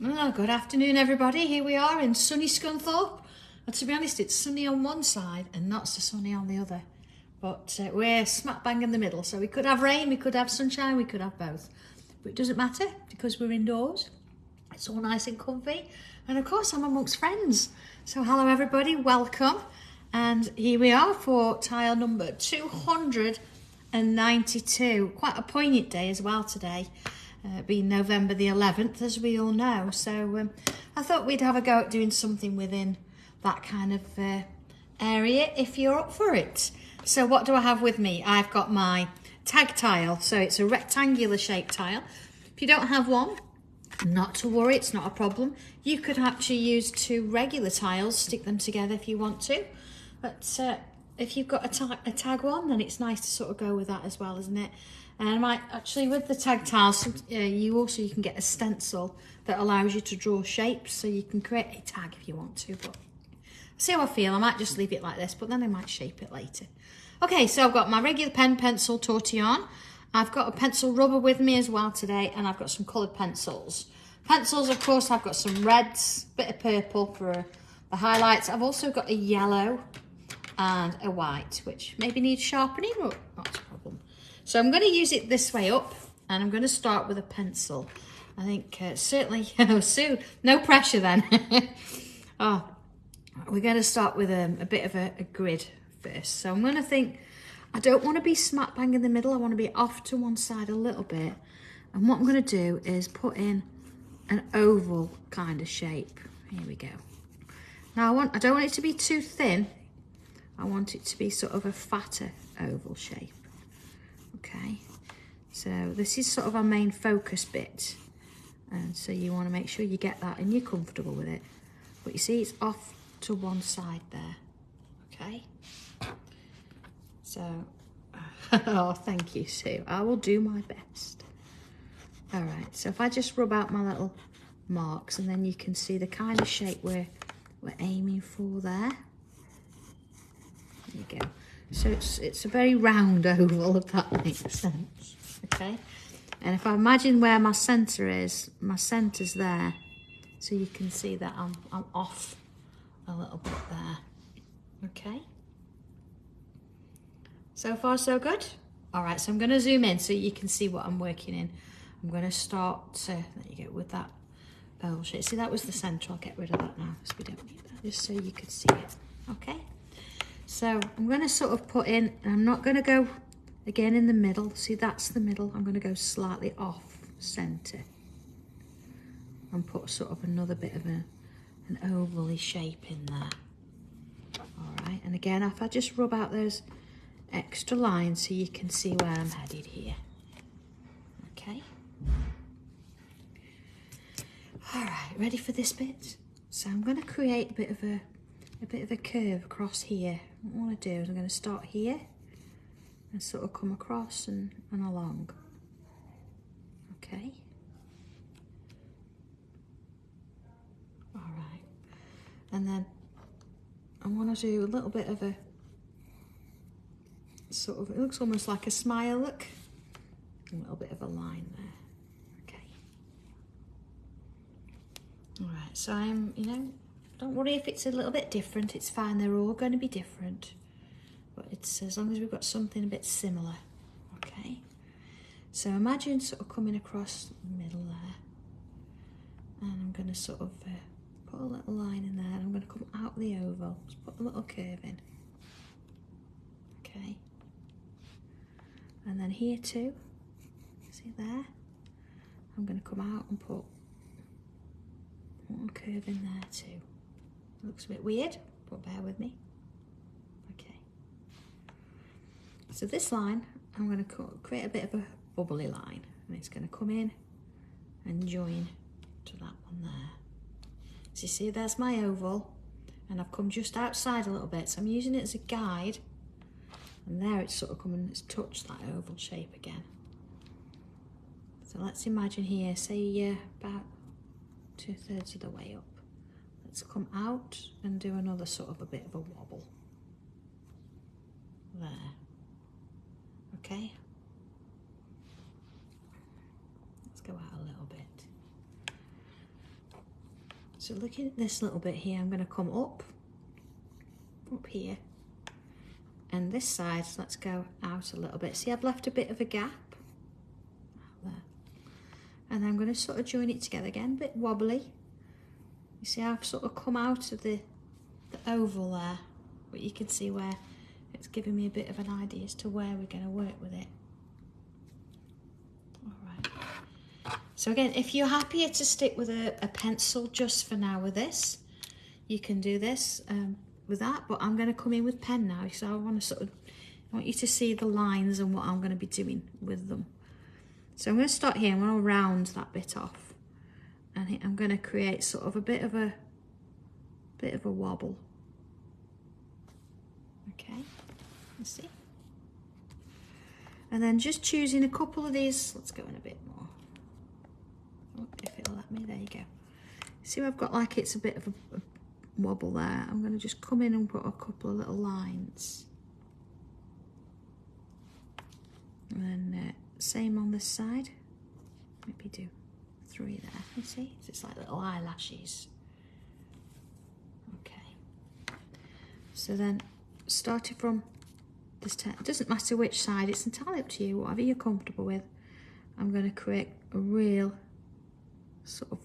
Oh, good afternoon, everybody. Here we are in sunny Scunthorpe. And to be honest, it's sunny on one side and not so sunny on the other. But we're smack bang in the middle. So we could have rain, we could have sunshine, we could have both. But it doesn't matter because we're indoors. It's all nice and comfy. And of course, I'm amongst friends. So hello, everybody. Welcome. And here we are for tile number 292. Quite a poignant day as well today. Being November the 11th, as we all know. So I thought we'd have a go at doing something within that kind of area if you're up for it. So what do I have with me? I've got my tag tile. So it's a rectangular shaped tile. If you don't have one, not to worry, it's not a problem. You could actually use two regular tiles, stick them together if you want to. But if you've got a tag one, then it's nice to sort of go with that as well, isn't it? And I might actually, with the tag tiles, you can get a stencil that allows you to draw shapes, so you can create a tag if you want to. But see how I feel. I might just leave it like this, but then I might shape it later. Okay, so I've got my regular pen, pencil, tortillon. I've got a pencil rubber with me as well today, and I've got some coloured pencils. Pencils, of course, I've got some reds, bit of purple for the highlights. I've also got a yellow and a white, which maybe needs sharpening, but not a problem. So I'm going to use it this way up, and I'm going to start with a pencil. I think certainly, Sue, no pressure then. Oh, we're going to start with a bit of a grid first. So I'm going to think, I don't want to be smack bang in the middle. I want to be off to one side a little bit. And what I'm going to do is put in an oval kind of shape. Here we go. Now I don't want it to be too thin. I want it to be sort of a fatter oval shape. Okay, so this is sort of our main focus bit, and so you want to make sure you get that and you're comfortable with it. But you see, it's off to one side there. Okay, so oh, thank you, Sue. I will do my best. All right, so if I just rub out my little marks, and then you can see the kind of shape we're aiming for there. There you go. So it's a very round oval, if that makes sense. Okay, and if I imagine where my centre is, my centre's there, so you can see that I'm off a little bit there. Okay, so far so good. All right, so I'm going to zoom in so you can see what I'm working in. I'm going to start there you go, with that oval shape. See, that was the centre. I'll get rid of that now because we don't need that, just so you can see it. Okay. So I'm going to sort of put in, and I'm not going to go again in the middle. See, that's the middle. I'm going to go slightly off centre and put sort of another bit of an oval-y shape in there. All right, and again, if I just rub out those extra lines so you can see where I'm headed here. Okay. All right, ready for this bit? So I'm going to create a bit of a curve across here. What I want to do is I'm going to start here and sort of come across and along. Okay. All right. And then I want to do a little bit of a sort of, it looks almost like a smile, look. A little bit of a line there. Okay. All right, so I'm, don't worry if it's a little bit different, it's fine, they're all going to be different. But it's as long as we've got something a bit similar. Okay, so imagine sort of coming across the middle there. And I'm going to sort of put a little line in there, and I'm going to come out the oval, just put a little curve in. Okay, and then here too, see there? I'm going to come out and put a little curve in there too. Looks a bit weird, but bear with me. Okay. So this line, I'm going to create a bit of a bubbly line, and it's going to come in and join to that one there. So you see, there's my oval, and I've come just outside a little bit, so I'm using it as a guide, and there it's sort of coming, it's touched that oval shape again. So let's imagine here, say about 2/3 of the way up. Let's come out and do another sort of a bit of a wobble. There. Okay. Let's go out a little bit. So looking at this little bit here, I'm going to come up here, and this side, so let's go out a little bit. See, I've left a bit of a gap out there, and I'm going to sort of join it together again, a bit wobbly. You see, I've sort of come out of the oval there, but you can see where it's giving me a bit of an idea as to where we're going to work with it. All right. So again, if you're happier to stick with a pencil just for now with this, you can do this with that, but I'm going to come in with pen now, so I want you to see the lines and what I'm going to be doing with them. So I'm going to start here. I'm going to round that bit off, and I'm going to create sort of a bit of a wobble. Okay, let's see. And then just choosing a couple of these. Let's go in a bit more. Oh, if it'll let me, there you go. See, I've got like it's a bit of a wobble there. I'm going to just come in and put a couple of little lines, and then same on this side. Maybe do 3 there. You see, it's like little eyelashes. Okay. So then, starting from this, it doesn't matter which side. It's entirely up to you. Whatever you're comfortable with. I'm going to create a real sort of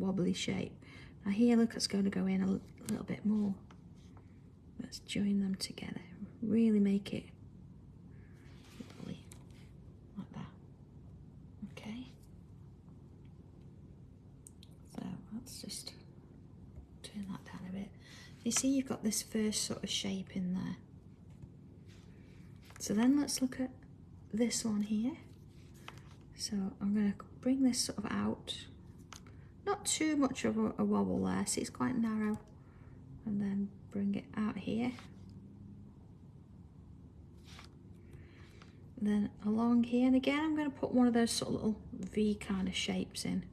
wobbly shape. Now here, look, it's going to go in a little bit more. Let's join them together. Really make it wobbly, like that. Okay. So let's just turn that down a bit. You see, you've got this first sort of shape in there. So then let's look at this one here. So I'm going to bring this sort of out. Not too much of a wobble there, see, it's quite narrow, and then bring it out here, and then along here, and again I'm going to put one of those sort of little V kind of shapes in.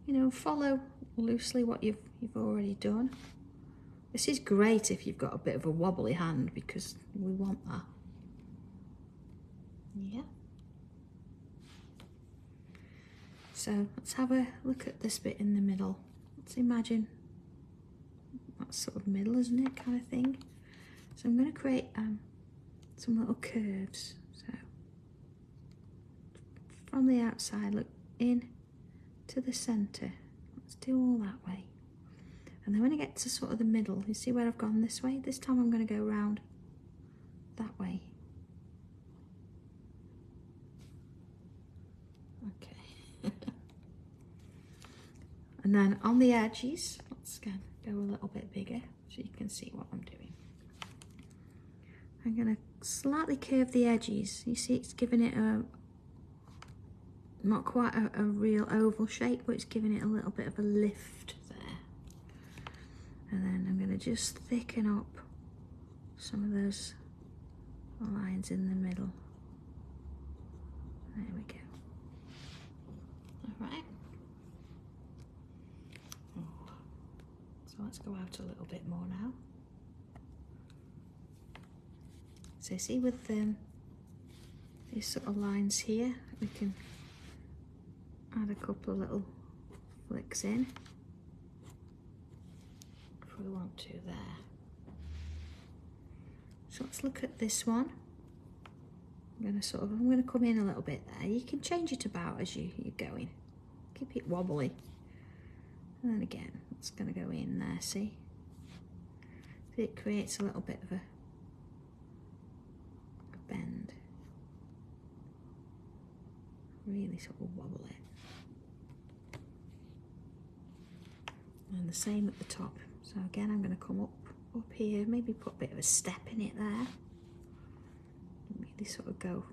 You know, follow loosely what you've already done. This is great if you've got a bit of a wobbly hand, because we want that. Yeah. So let's have a look at this bit in the middle. Let's imagine that's sort of middle, isn't it, kind of thing. So I'm going to create some little curves. So from the outside, look in to the centre. Let's do all that way. And then when I get to sort of the middle, you see where I've gone this way? This time I'm going to go round that way. And then on the edges, let's go a little bit bigger so you can see what I'm doing. I'm going to slightly curve the edges. You see, it's giving it not quite a real oval shape, but it's giving it a little bit of a lift there. And then I'm going to just thicken up some of those lines in the middle. There we go. All right. So let's go out a little bit more now. So see, with these sort of lines here, we can add a couple of little flicks in if we want to there. So let's look at this one. I'm going to come in a little bit there. You can change it about as you're going. Keep it wobbly. And then again, it's going to go in there, see? So it creates a little bit of a bend. Really sort of wobble it. And the same at the top. So again, I'm going to come up here, maybe put a bit of a step in it there. Really sort of go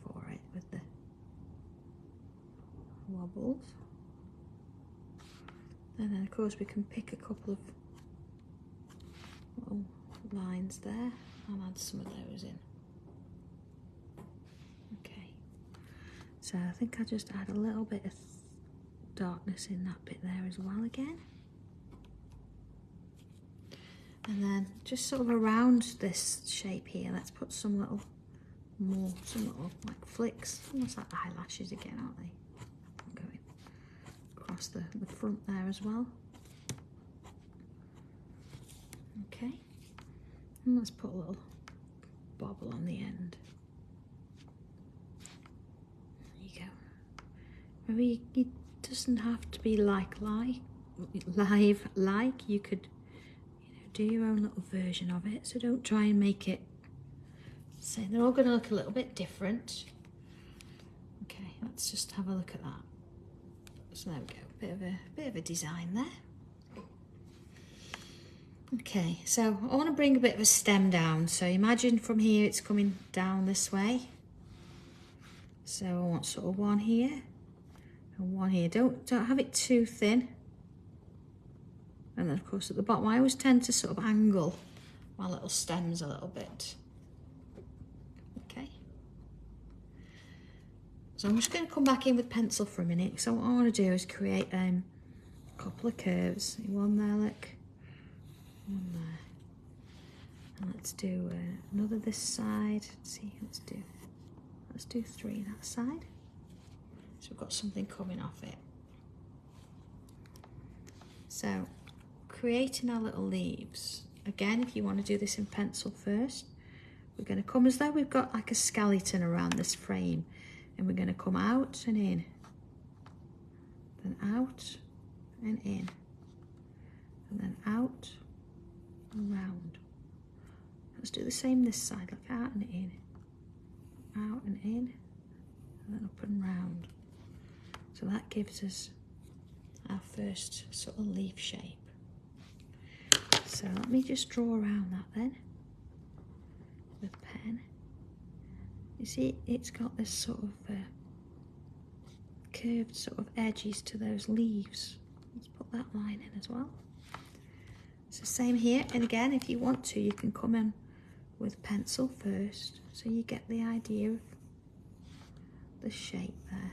for it with the wobbles. And then of course we can pick a couple of little lines there and add some of those in. Okay, so I think I'll just add a little bit of darkness in that bit there as well again. And then just sort of around this shape here, let's put some little like flicks, almost like eyelashes again, aren't they? Going across the front there as well. Okay, and let's put a little bobble on the end. There you go. Maybe it doesn't have to be live, you could, you know, do your own little version of it, so don't try and make it same. They're all going to look a little bit different. Okay, let's just have a look at that. So there we go, bit of a design there. Okay, so I want to bring a bit of a stem down. So imagine from here it's coming down this way. So I want sort of one here and one here. Don't have it too thin. And then of course at the bottom I always tend to sort of angle my little stems a little bit. Okay. So I'm just going to come back in with pencil for a minute. So what I want to do is create a couple of curves. One there, look. One there. And let's do another this side. Let's see, let's do 3 that side. So we've got something coming off it. So creating our little leaves. Again, if you want to do this in pencil first, we're going to come as though we've got like a skeleton around this frame, and we're going to come out and in, then out and in, and then out and round. Let's do the same this side, like out and in, out and in, and then up and round. So that gives us our first sort of leaf shape. So let me just draw around that then with pen. You see, it's got this sort of curved sort of edges to those leaves. Let's put that line in as well. It's the same here, and again, if you want to, you can come in with pencil first, so you get the idea of the shape there.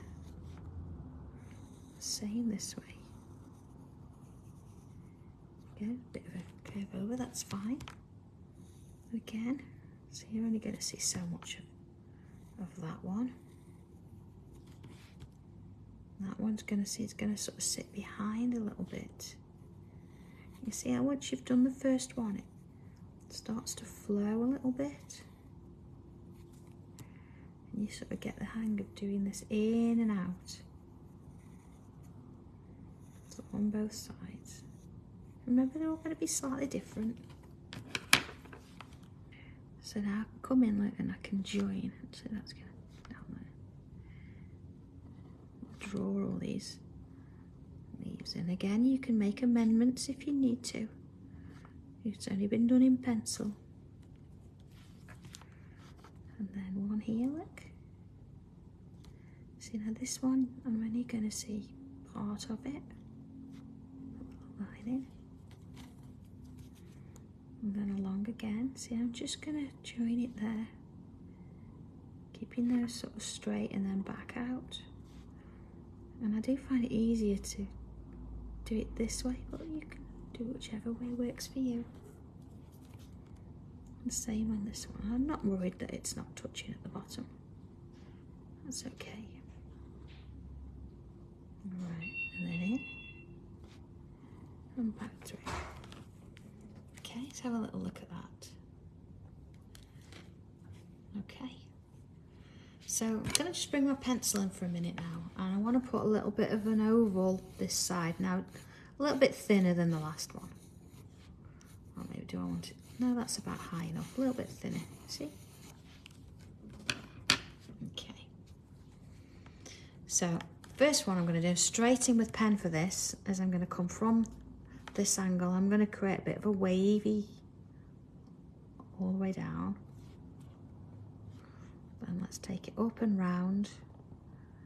Same this way. Again, a bit of a curve over, that's fine. Again, so you're only going to see so much of that one. That one's going to see, it's going to sort of sit behind a little bit. You see how once you've done the first one, it starts to flow a little bit. And you sort of get the hang of doing this in and out. So on both sides. Remember, they're all going to be slightly different. So now I can come in like, and I can join. So that's going to down there. Draw all these leaves in. Again, you can make amendments if you need to. It's only been done in pencil. And then one here, look. See now this one, I'm only going to see part of it. Line in. And then along again. See, I'm just going to join it there. Keeping those sort of straight and then back out. And I do find it easier to do it this way, but you can do whichever way works for you. The same on this one. I'm not worried that it's not touching at the bottom. That's okay. Right, and then in. And back through. Okay, let's have a little look at that. Okay. So I'm going to just bring my pencil in for a minute now, and I want to put a little bit of an oval this side. Now, a little bit thinner than the last one. Or maybe do I want it? No, that's about high enough. A little bit thinner, see? Okay. So, first one I'm going to do, straight in with pen for this, as I'm going to come from this angle. I'm going to create a bit of a wavy all the way down. And let's take it up and round.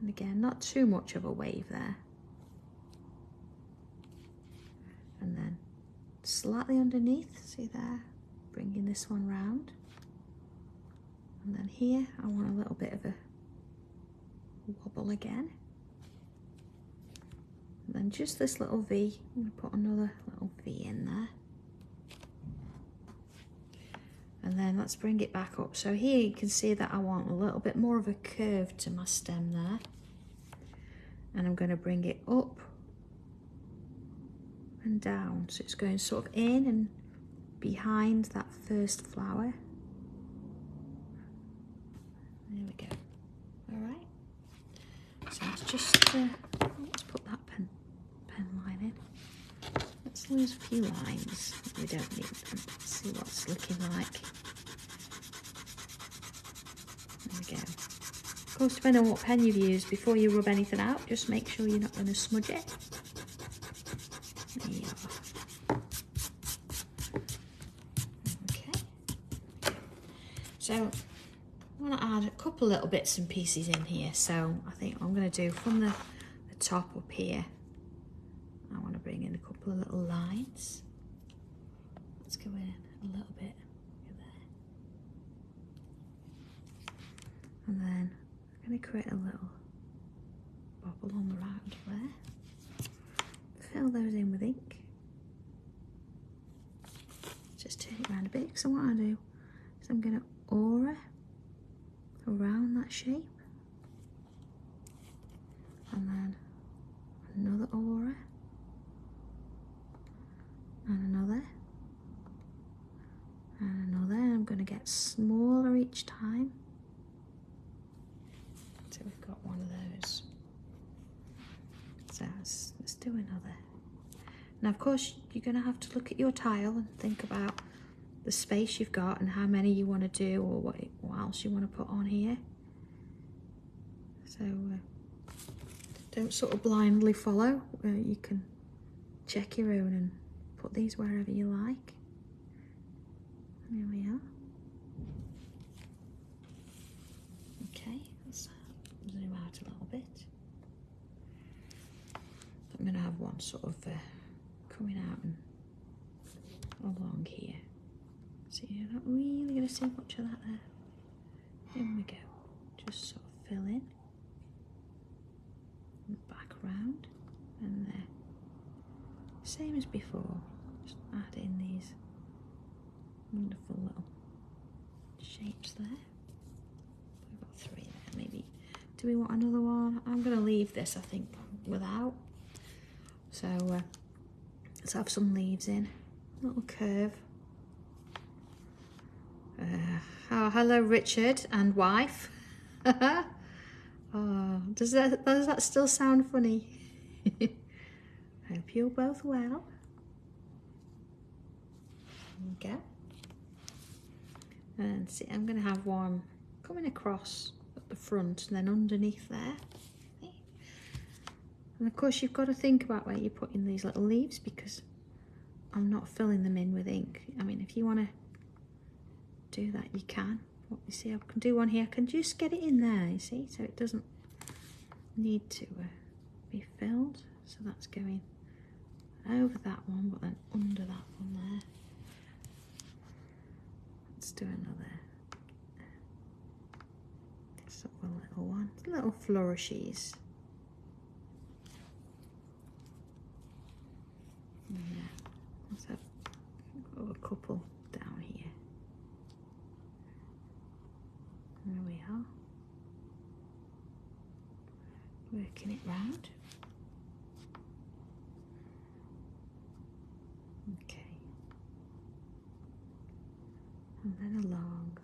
And again, not too much of a wave there. And then slightly underneath, see there, bringing this one round. And then here, I want a little bit of a wobble again. And then just this little V, I'm going to put another little V in there. And then let's bring it back up. So here you can see that I want a little bit more of a curve to my stem there. And I'm going to bring it up and down. So it's going sort of in and behind that first flower. There we go. All right. So let's just let's put that pen line in. Let's lose a few lines. We don't need them. Let's see what it's looking like. There we go. Of course, depending on what pen you've used, before you rub anything out, just make sure you're not going to smudge it. There you are. Okay. So I want to add a couple little bits and pieces in here. So I think I'm going to do from the top up here. I want to bring in a couple of little lines. Let's go in a little bit there. And then I'm going to create a little bobble on the round there. Fill those in with ink. Just turn it around a bit, because what I do is I'm going to aura around that shape. And then another aura. And another. And another. I'm going to get smaller each time. So we've got one of those. So let's do another. Now of course you're going to have to look at your tile and think about the space you've got and how many you want to do, or what else you want to put on here. So don't sort of blindly follow. You can check your own and put these wherever you like. There we are. Okay, let's zoom out a little bit. I'm going to have one sort of coming out and along here. So you're not really going to see much of that there. There we go. Just sort of fill in. And back round. And there. Same as before. Just add in these wonderful little shapes there. We've got three there. Maybe. Do we want another one? I'm going to leave this, I think, without. So let's have some leaves in. A little curve. Oh, hello Richard and wife. Oh, does that still sound funny? Hope you're both well. There we go. And see, I'm going to have one coming across at the front and then underneath there. And of course you've got to think about where you're putting these little leaves, because I'm not filling them in with ink. I mean, if you want to do that, you can. But you see, I can do one here. I can just get it in there, you see, so it doesn't need to be filled. So that's going over that one, but then under that one there. Let's do another sort of a little one, little flourishes. Yeah, let's have a couple down here. There we are. Working it round. Okay. And then along.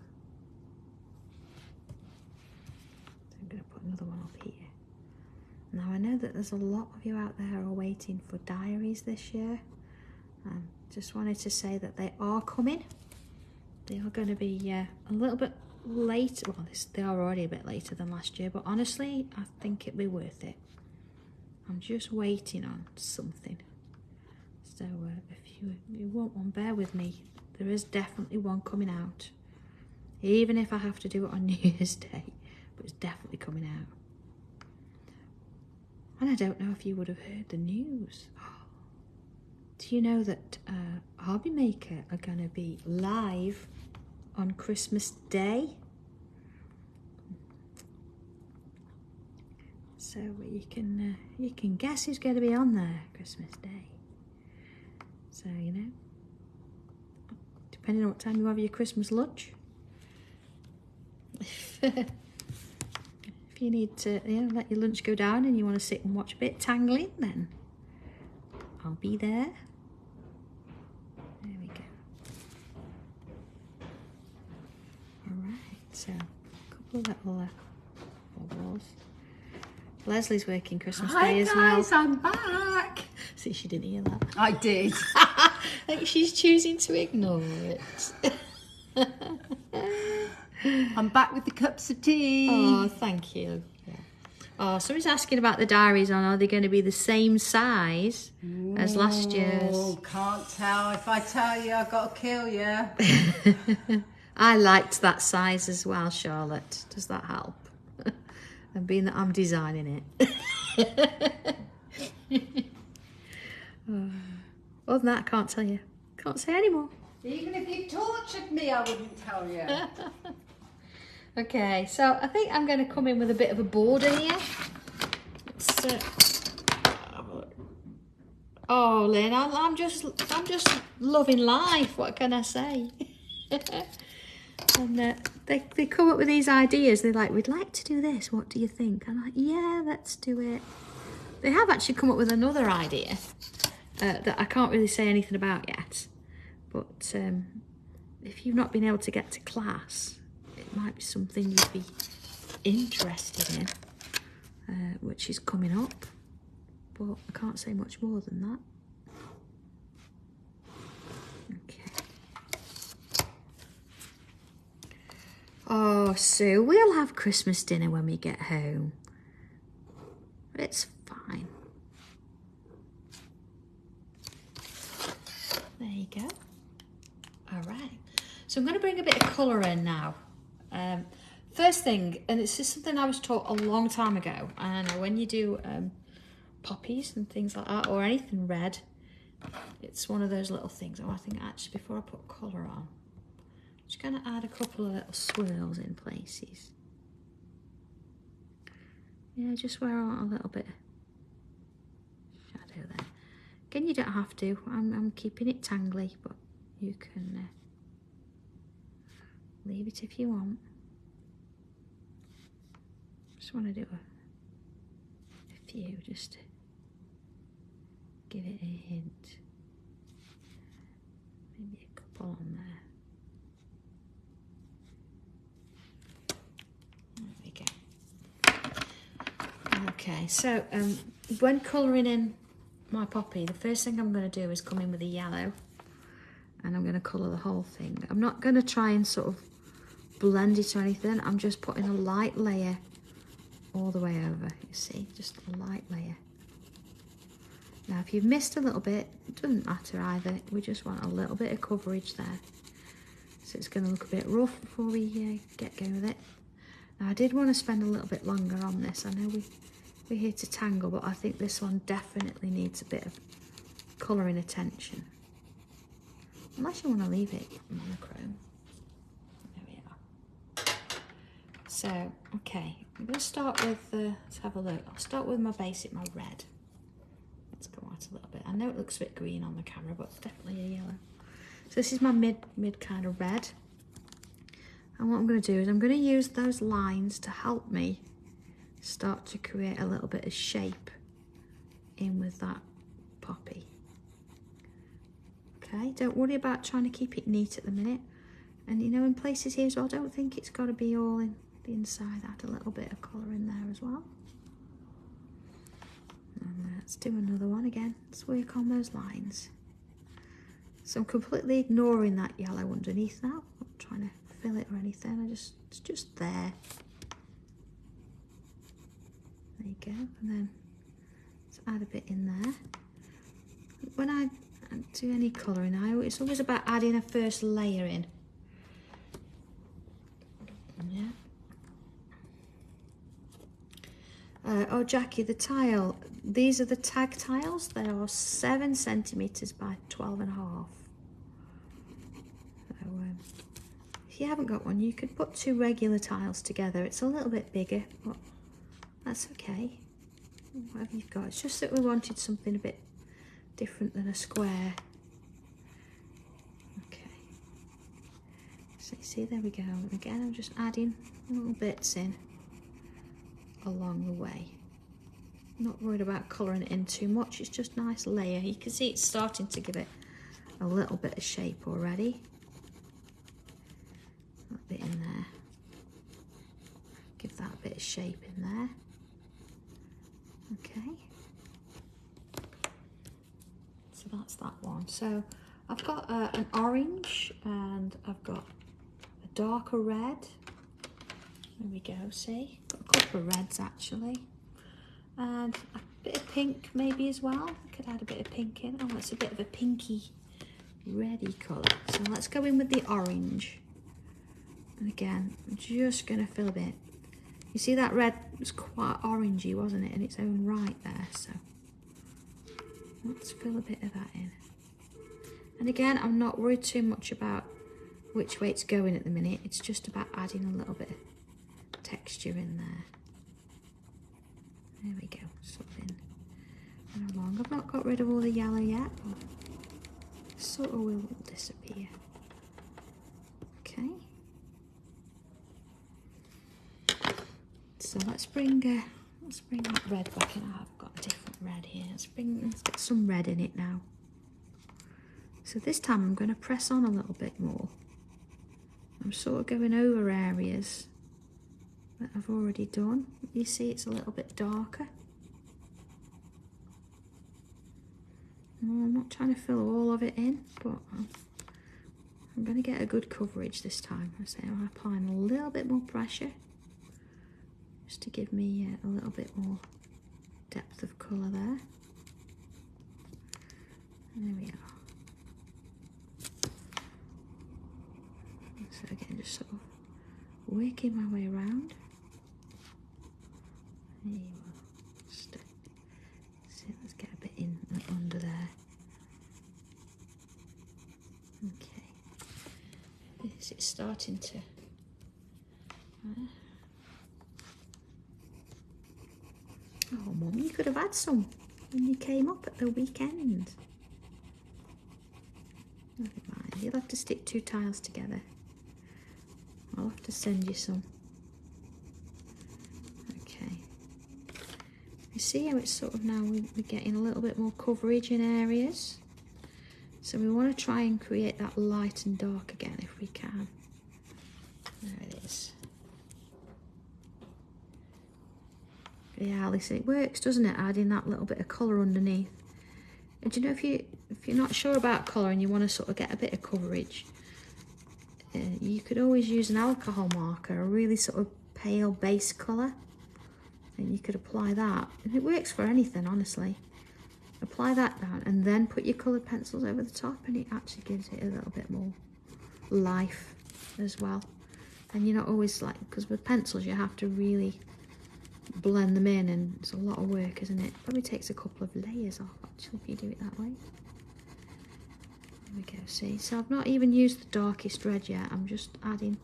So I'm going to put another one up here. Now I know that there's a lot of you out there who are waiting for diaries this year. Just wanted to say that they are coming. They are going to be a little bit late. Well, they are already a bit later than last year, but honestly, I think it'll be worth it. I'm just waiting on something. So if you want one, bear with me. There is definitely one coming out. Even if I have to do it on New Year's Day, but it's definitely coming out. And I don't know if you would have heard the news. Do you know that Hobby Maker are going to be live on Christmas Day? So you can guess who's going to be on there Christmas Day. So, you know, depending on what time you have your Christmas lunch. If you need to, you know, let your lunch go down and you want to sit and watch a bit tangling, then I'll be there. So, a couple of little bubbles. Leslie's working Christmas Day as well. Hi guys, I'm back. See, she didn't hear that. I did. I think she's choosing to ignore it. I'm back with the cups of tea. Oh, thank you. Yeah. Oh, somebody's asking about the diaries on. Are they going to be the same size as last year's? Oh, can't tell. If I tell you, I've got to kill you. I liked that size as well, Charlotte. Does that help? And being that I'm designing it. Other than that, I can't tell you. Can't say anymore. Even if you tortured me, I wouldn't tell you. Okay, so I think I'm going to come in with a bit of a border here. Oh, Lynn, I'm just loving life. What can I say? And they come up with these ideas. They're like, we'd like to do this. What do you think? I'm like, yeah, let's do it. They have actually come up with another idea that I can't really say anything about yet. But if you've not been able to get to class, it might be something you'd be interested in, which is coming up. But I can't say much more than that. Okay. Oh, Sue, we'll have Christmas dinner when we get home. It's fine. There you go. All right. So I'm going to bring a bit of colour in now. First thing, and this is something I was taught a long time ago, and when you do poppies and things like that, or anything red, it's one of those little things. Oh, I think actually before I put colour on, I'm just going to add a couple of little swirls in places. Yeah, just where I want a little bit of shadow there. Again, you don't have to. I'm keeping it tangly, but you can leave it if you want. Just want to do a few just to give it a hint. Maybe a couple on there. There we go. Okay, so when colouring in my poppy, the first thing I'm going to do is come in with a yellow, and I'm going to colour the whole thing. I'm not going to try and sort of blend it or anything. I'm just putting a light layer all the way over, you see, just a light layer. Now if you've missed a little bit, it doesn't matter either. We just want a little bit of coverage there. So it's going to look a bit rough before we get going with it. Now I did want to spend a little bit longer on this. I know we're here to tangle, but I think this one definitely needs a bit of colouring attention. Unless you want to leave it monochrome. There we are. So, okay, I'm going to start with, let's have a look. I'll start with my basic, my red. Let's go out a little bit. I know it looks a bit green on the camera, but it's definitely a yellow. So this is my mid kind of red. And what I'm going to do is I'm going to use those lines to help me start to create a little bit of shape in with that poppy. Okay, don't worry about trying to keep it neat at the minute. And you know, in places here as well, don't think it's got to be all in the inside. Add a little bit of colour in there as well. And let's do another one again. Let's work on those lines. So I'm completely ignoring that yellow underneath now. I'm not trying to fill it or anything. It's just there. There you go. And then let's add a bit in there. When I do any colouring, it's always about adding a first layer in. Yeah. Oh, Jackie, the tile. These are the tag tiles. They are 7 centimetres by 12.5. So, if you haven't got one, you could put 2 regular tiles together. It's a little bit bigger, but that's okay. Whatever you've got. It's just that we wanted something a bit different than a square. Okay. So you see, there we go. And again, I'm just adding little bits in along the way. Not worried about colouring it in too much. It's just a nice layer. You can see it's starting to give it a little bit of shape already. A bit in there. of shape in there. Okay. So that's that one. So I've got an orange and I've got a darker red. There we go, see? Got a couple of reds actually. And a bit of pink maybe as well. I could add a bit of pink in. Oh, it's a bit of a pinky reddy colour. So let's go in with the orange. And again, I'm just going to fill a bit. You see that red was quite orangey, wasn't it, in its own right there? So let's fill a bit of that in. And again, I'm not worried too much about which way it's going at the minute. It's just about adding a little bit of texture in there. There we go, something along. I've not got rid of all the yellow yet, but sort of will disappear. Okay. So let's bring that red back in. Oh, I've got a different red here. Let's get some red in it now. So this time I'm going to press on a little bit more. I'm sort of going over areas that I've already done. You see it's a little bit darker. I'm not trying to fill all of it in, but I'm going to get a good coverage this time. I'm applying a little bit more pressure just to give me a little bit more depth of colour there. There we are. So again, just sort of working my way around. There you are. Just see, let's get a bit in and under there. Okay. It's starting to. Oh, Mum, you could have had some when you came up at the weekend. Never mind. You'll have to stick 2 tiles together. I'll have to send you some. Okay. You see how it's sort of now we're getting a little bit more coverage in areas. So we want to try and create that light and dark again if we can. There it is. Yeah, listen, it works, doesn't it? Adding that little bit of colour underneath. And you know, if you're not sure about colour and you want to sort of get a bit of coverage, you could always use an alcohol marker, a really sort of pale base colour, and you could apply that. And it works for anything, honestly. Apply that down and then put your coloured pencils over the top, and it actually gives it a little bit more life as well. And you're not always like, because with pencils you have to really blend them in, and it's a lot of work, isn't it? Probably takes a couple of layers off actually if you do it that way. There we go, see? So I've not even used the darkest red yet. I'm just adding,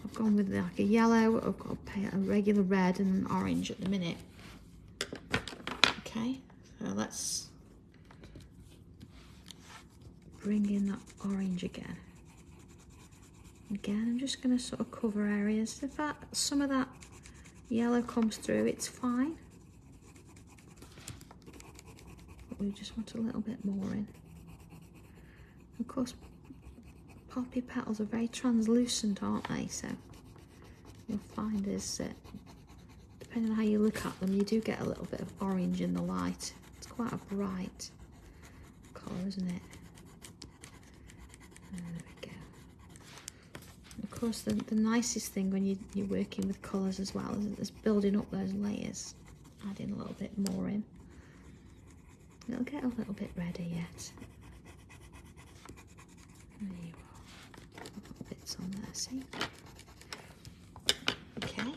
I've gone with like a yellow, I've got a regular red and an orange at the minute. Okay, so let's bring in that orange again. Again, I'm just going to sort of cover areas. If some of that yellow comes through, it's fine. But we just want a little bit more in. Of course, poppy petals are very translucent, aren't they? So you'll find is, depending on how you look at them, you do get a little bit of orange in the light. It's quite a bright colour, isn't it? There we go. Of course, the nicest thing when you're working with colours as well is building up those layers, adding a little bit more in. It'll get a little bit redder yet. There you are. Little bits on there, see? Okay.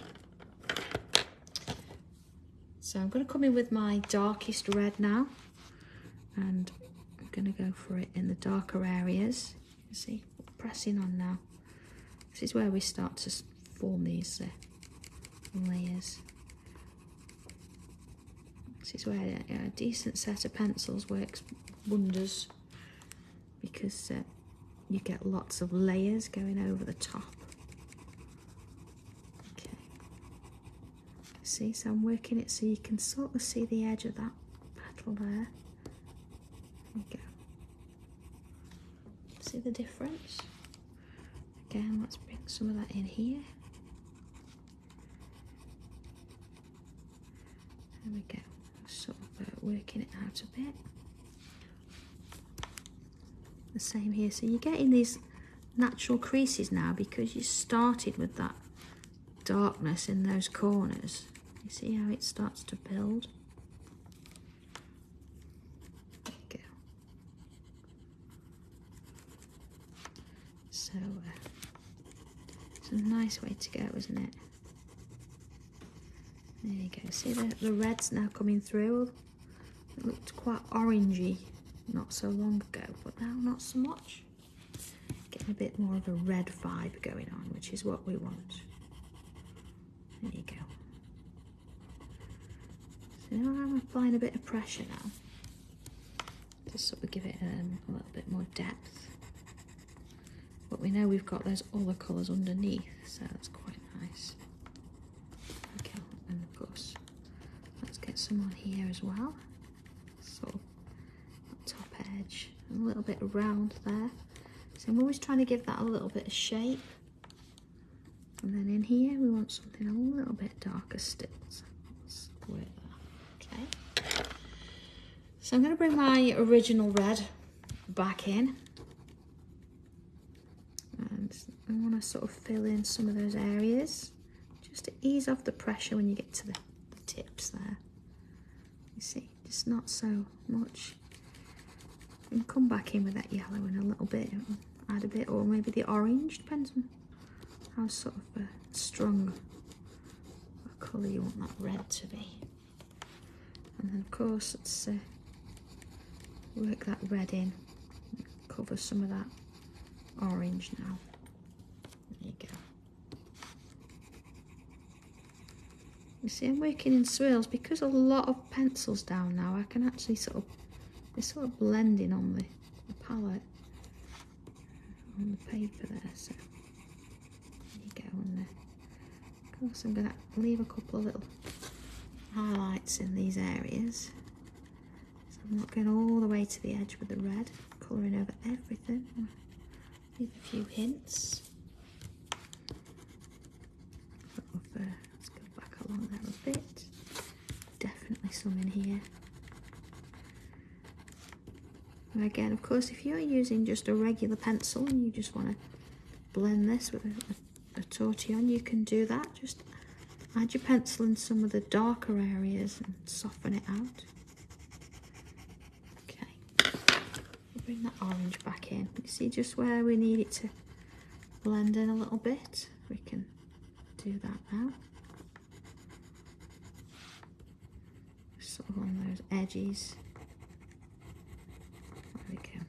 So I'm going to come in with my darkest red now, and I'm going to go for it in the darker areas. You see, pressing on now. This is where we start to form these layers. This is where a decent set of pencils works wonders, because you get lots of layers going over the top. Okay. See, so I'm working it so you can sort of see the edge of that petal there. There we go. See the difference? Again, let's bring some of that in here. There we go. Sort of working it out a bit. The same here. So you're getting these natural creases now because you started with that darkness in those corners. You see how it starts to build? There you go. So it's a nice way to go, isn't it? There you go. See the red's now coming through. It looked quite orangey not so long ago, but now not so much. Getting a bit more of a red vibe going on, which is what we want. There you go. So now I'm applying a bit of pressure now. Just sort of give it a little bit more depth. But we know we've got those other colours underneath, so that's quite nice. Okay, and of course, let's get some on here as well. Sort of top edge, and a little bit around there. So I'm always trying to give that a little bit of shape. And then in here, we want something a little bit darker still. So let's work that. Okay. So I'm going to bring my original red back in. And I want to sort of fill in some of those areas just to ease off the pressure when you get to the tips there. You see, just not so much. And come back in with that yellow in a little bit, add a bit, or maybe the orange, depends on how sort of strong a colour you want that red to be. And then of course let's work that red in, cover some of that orange now. There you go. You see, I'm working in swirls because a lot of pencils down now. I can actually sort of, they're sort of blending on the palette, on the paper there. So there you go. And of course, I'm going to leave a couple of little highlights in these areas. So I'm not going all the way to the edge with the red, colouring over everything. Leave a few hints. Let's go back along there a bit. Definitely some in here. And again, of course, if you're using just a regular pencil and you just want to blend this with a tortillon, you can do that. Just add your pencil in some of the darker areas and soften it out. Bring that orange back in. You see just where we need it to blend in a little bit. We can do that now. Sort of on those edges. There we go.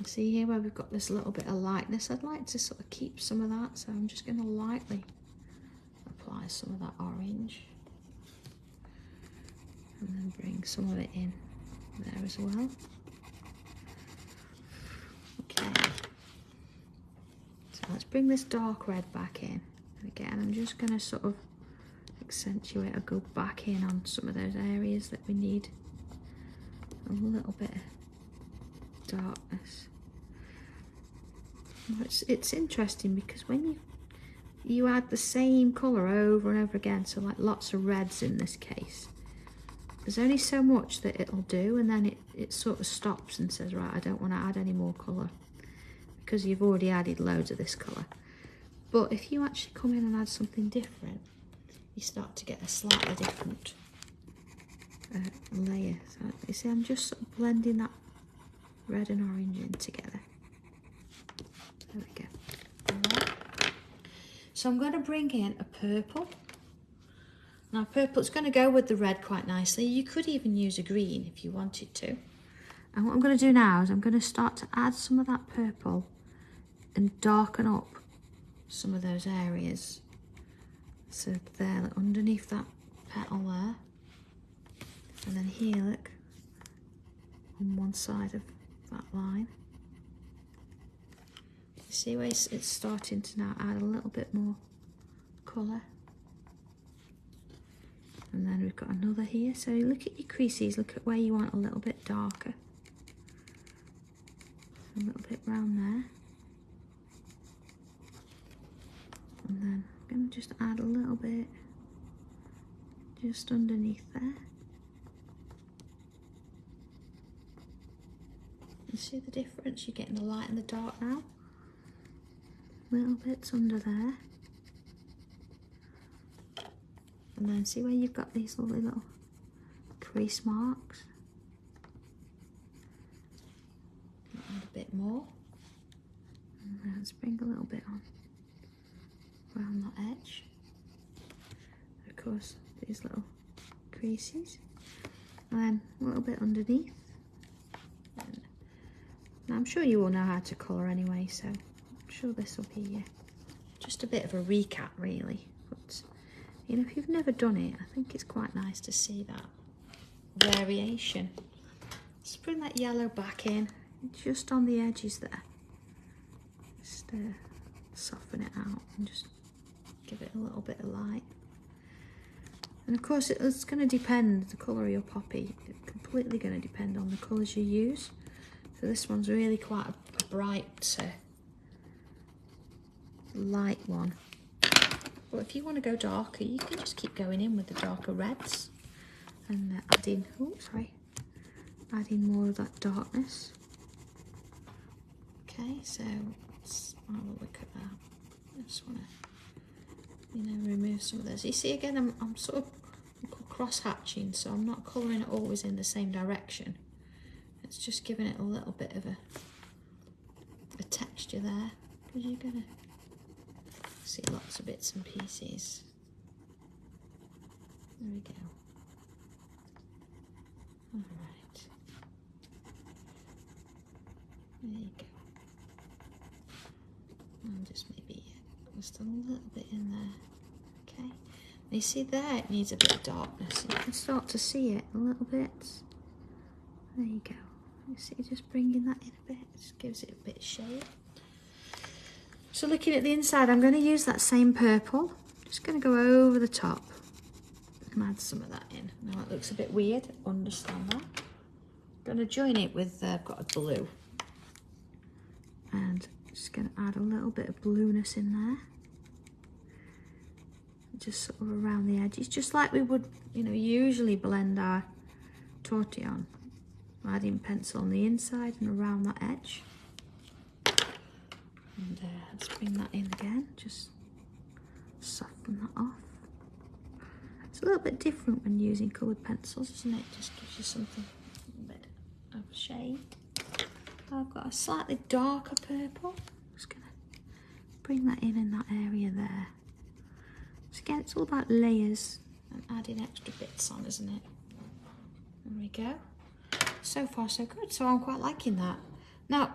You see here where we've got this little bit of lightness. I'd like to sort of keep some of that, so I'm just going to lightly apply some of that orange. And then bring some of it in there as well. Okay, so let's bring this dark red back in. And again, I'm just going to sort of accentuate or go back in on some of those areas that we need a little bit of darkness. It's interesting because when you add the same colour over and over again, so like lots of reds in this case, there's only so much that it'll do, and then it sort of stops and says, right, I don't want to add any more colour because you've already added loads of this colour. But if you actually come in and add something different, you start to get a slightly different layer. So you see, I'm just sort of blending that red and orange in together. There we go. Right. So I'm going to bring in a purple. Now purple's going to go with the red quite nicely. You could even use a green if you wanted to. And what I'm going to do now is I'm going to start to add some of that purple and darken up some of those areas. So there, look, underneath that petal there. And then here, look, on one side of that line. You see where it's starting to now add a little bit more colour. And then we've got another here. So look at your creases, look at where you want a little bit darker. A little bit round there. And then I'm going to just add a little bit just underneath there. You see the difference? You're getting the light and the dark now. Little bits under there. And then see where you've got these lovely little crease marks? And a bit more. And let's bring a little bit on around that edge. Of course, these little creases. And then a little bit underneath. And now I'm sure you all know how to colour anyway, so I'm sure this will be just a bit of a recap really. But you know, if you've never done it, I think it's quite nice to see that variation. Just bring that yellow back in, just on the edges there. Just soften it out and just give it a little bit of light. And of course it's going to depend, the colour of your poppy, it's completely going to depend on the colours you use. So this one's really quite a bright, light one. But if you want to go darker, you can just keep going in with the darker reds and adding more of that darkness. Okay, so let's have a look at that. I just want to, you know, remove some of this. You see, again, I'm sort of cross-hatching, so I'm not colouring it always in the same direction. It's just giving it a little bit of a texture there, because you're going to see lots of bits and pieces. There we go. Alright. There you go. And just maybe just a little bit in there. Okay. You see there, it needs a bit of darkness. You can start to see it a little bit. There you go. You see, just bringing that in a bit, just gives it a bit of shade. So looking at the inside, I'm going to use that same purple. Just going to go over the top and add some of that in. Now it looks a bit weird, understand that. I'm going to join it with, I've got a blue. And just going to add a little bit of blueness in there. Just sort of around the edges, just like we would, you know, usually blend our tortillon. Adding pencil on the inside and around that edge. And let's bring that in again, just soften that off. It's a little bit different when using coloured pencils, isn't it? Just gives you something, a bit of shade. I've got a slightly darker purple. Just gonna bring that in that area there. So again, it's all about layers and adding extra bits on, isn't it? There we go. So far so good, so I'm quite liking that. Now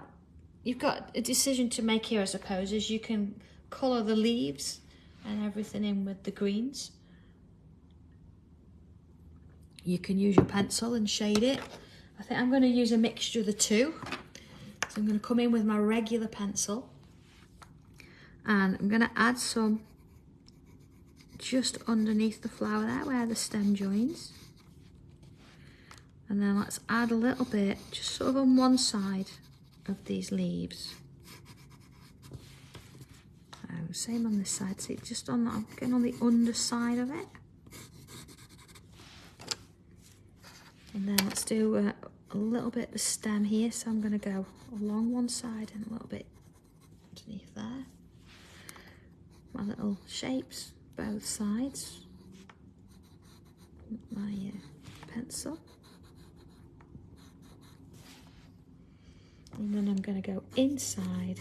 you've got a decision to make here, I suppose, is you can colour the leaves and everything in with the greens. You can use your pencil and shade it. I think I'm going to use a mixture of the two. So I'm going to come in with my regular pencil and I'm going to add some just underneath the flower there where the stem joins. And then let's add a little bit, just sort of on one side of these leaves. So same on this side, see, just on that, I'm getting on the underside of it. And then let's do a little bit of the stem here, so I'm going to go along one side and a little bit underneath there. My little shapes, both sides. My pencil. And then I'm going to go inside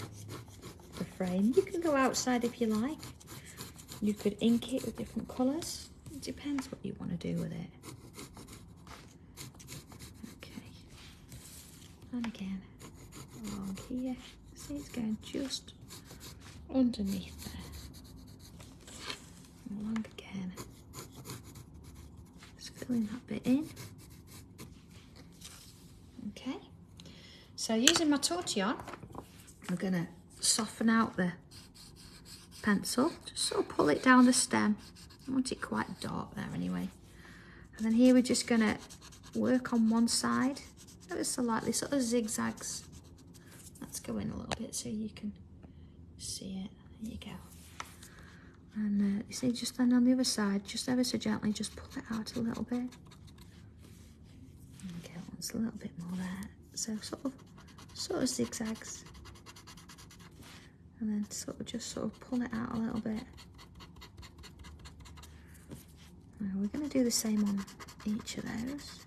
the frame. You can go outside if you like. You could ink it with different colours. It depends what you want to do with it. Okay. And again, along here. See, it's going just underneath there. And along again. Just filling that bit in. Okay. So using my tortillon, I'm going to soften out the pencil, just sort of pull it down the stem. I want it quite dark there anyway. And then here we're just going to work on one side, ever so lightly, sort of zigzags. Let's go in a little bit so you can see it. There you go. And you see, just then on the other side, just ever so gently, just pull it out a little bit. Okay, wants a little bit more there. So sort of zigzags. And then sort of pull it out a little bit. Now we're going to do the same on each of those.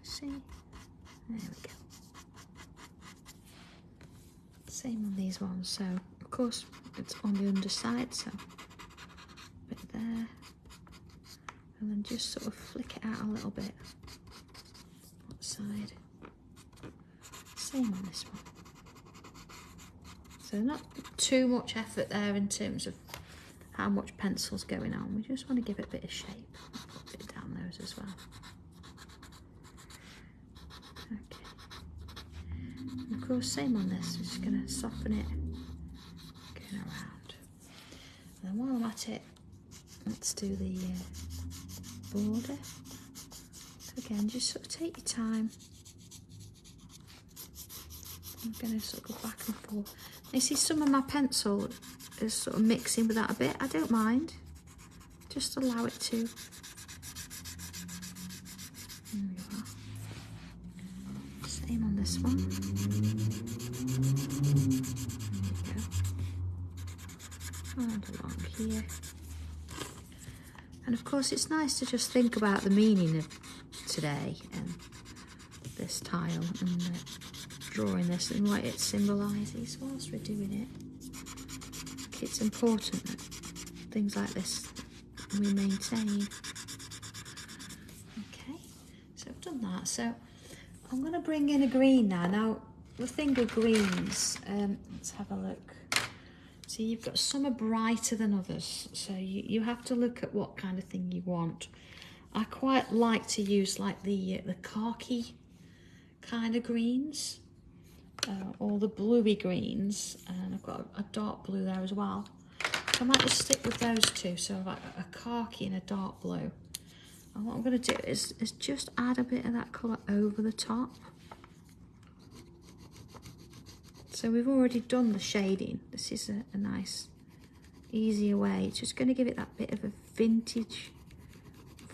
See? There we go. Same on these ones. So, of course, it's on the underside, so a bit there. And then just sort of flick it out a little bit. That side. Same on this one. So not too much effort there in terms of how much pencil's going on. We just want to give it a bit of shape. I'll put a bit down those as well. Okay. And of course, same on this. I'm just going to soften it, going around. And then while I'm at it, let's do the border. So again, just sort of take your time. I'm going to sort of go back and forth. You see some of my pencil is sort of mixing with that a bit. I don't mind. Just allow it to. There we are. Same on this one. There we go. And along here. And of course it's nice to just think about the meaning of today and this tile and drawing this and what it symbolises whilst we're doing it. I think it's important that things like this we maintain. Okay, so I've done that. So I'm going to bring in a green now. Now the thing with greens, let's have a look. See, you've got some are brighter than others, so you have to look at what kind of thing you want. I quite like to use like the khaki kind of greens. Or the bluey greens, and I've got a dark blue there as well. So I might just stick with those two, so I've got a khaki and a dark blue. And what I'm going to do is just add a bit of that colour over the top. So we've already done the shading. This is a nice, easier way. It's just going to give it that bit of a vintage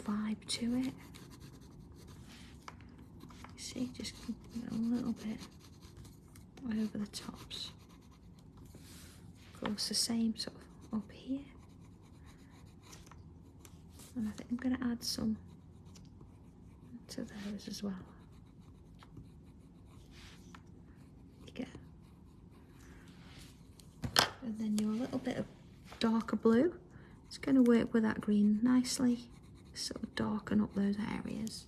vibe to it. You see, just a little bit over the tops. Of course, the same sort of up here. And I think I'm going to add some to those as well. There you go. And then your little bit of darker blue. It's going to work with that green nicely. Sort of darken up those areas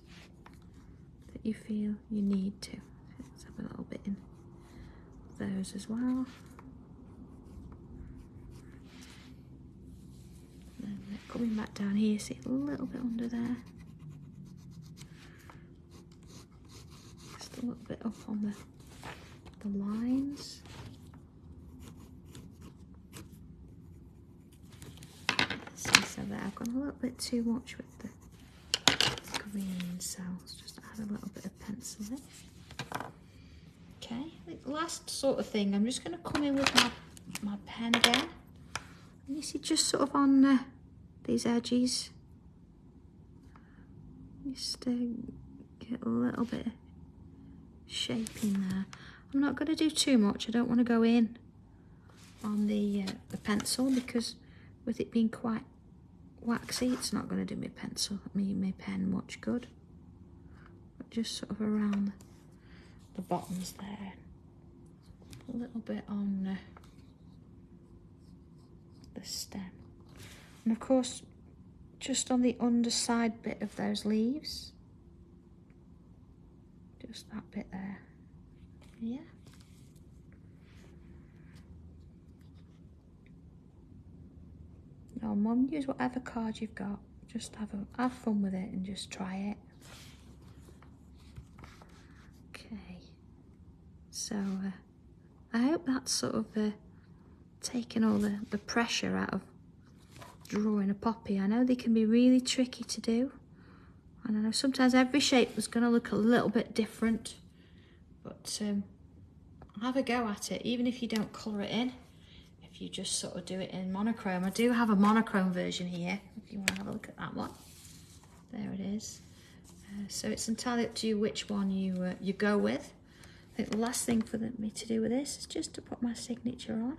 that you feel you need to. Let's have a little bit in those as well. And then coming back down here, see a little bit under there. Just a little bit up on the lines. See, so there, I've gone a little bit too much with the green, so let's just add a little bit of pencil in. Okay, I think last sort of thing, I'm just going to come in with my pen again. And you see just sort of on these edges, just get a little bit of shape in there. I'm not going to do too much. I don't want to go in on the pencil because with it being quite waxy, it's not going to do my pen much good. But just sort of around the bottoms there, a little bit on the stem, and of course just on the underside bit of those leaves, just that bit there. Yeah, no, Mum, use whatever card you've got, just have fun with it and just try it. Okay, so I hope that's sort of taken all the pressure out of drawing a poppy. I know they can be really tricky to do, and I know sometimes every shape is going to look a little bit different, but have a go at it. Even if you don't colour it in, if if you just sort of do it in monochrome. I do have a monochrome version here, if you want to have a look at that one. There it is. So it's entirely up to you which one you go with. I think the last thing for me to do with this is just to put my signature on.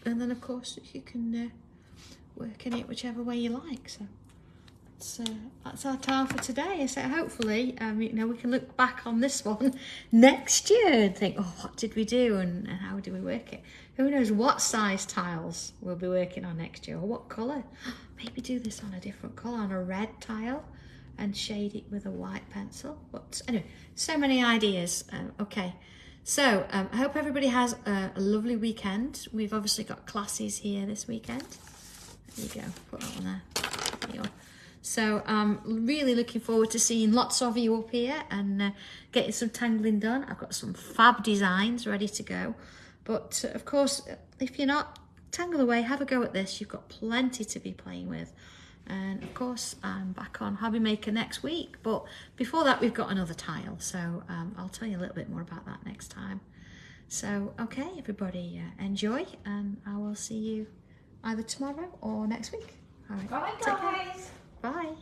And then of course you can work in it whichever way you like. So that's our tile for today. So hopefully, you know, we can look back on this one next year and think, oh, what did we do and how do we work it? Who knows what size tiles we'll be working on next year or what colour. Maybe do this on a different colour, on a red tile and shade it with a white pencil. But anyway, so many ideas. Okay, so I hope everybody has a lovely weekend. We've obviously got classes here this weekend. There you go, put that one there. There you go. So I'm really looking forward to seeing lots of you up here and getting some tangling done. I've got some fab designs ready to go. But of course, if you're not, tangle away, have a go at this. You've got plenty to be playing with. And of course, I'm back on Hobby Maker next week. But before that, we've got another tile. So I'll tell you a little bit more about that next time. So, okay, everybody, enjoy. And I will see you either tomorrow or next week. All right, Bye, take care. guys. Bye.